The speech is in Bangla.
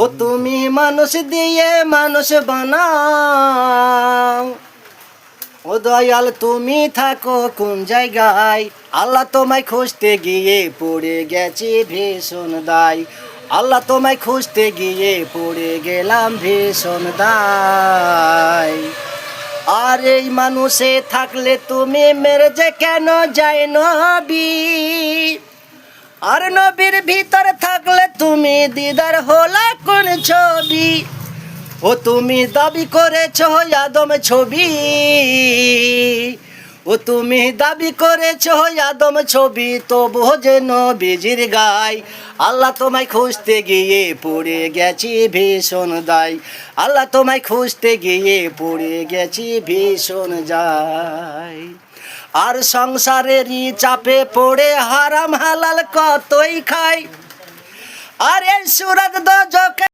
ও তুমি মানুষ দিয়ে মানুষ বানাও, ও দয়াল তুমি থাকো কোন জায়গায়? আল্লাহ তোমায় খুঁজতে গিয়ে পড়ে গেছি ভীষণ দায়। আল্লাহ তোমায় খুঁজতে গিয়ে পড়ে গেলাম ভীষণ দায়। আর এই মানুষে থাকলে তুমি মেরে যে কেন যায় নবী? আর নবীর ভিতর থাকলে তুমি দিদার হলা কোন ছবি? ও তুমি দাবি করেছো আদম ছবি, ও তুমি দাবি করেছো আদম ছবি, তবু যে নবীজির গায়। আল্লাহ তোমায় খুঁজতে গিয়ে পড়ে গেছি ভীষণ দায়। আল্লাহ তোমায় খুঁজতে গিয়ে পড়ে গেছি ভীষণ যায়। আর সংসারেরই চাপে পড়ে হারাম হালাল কতই খাই। আর এই সুরত দোজখে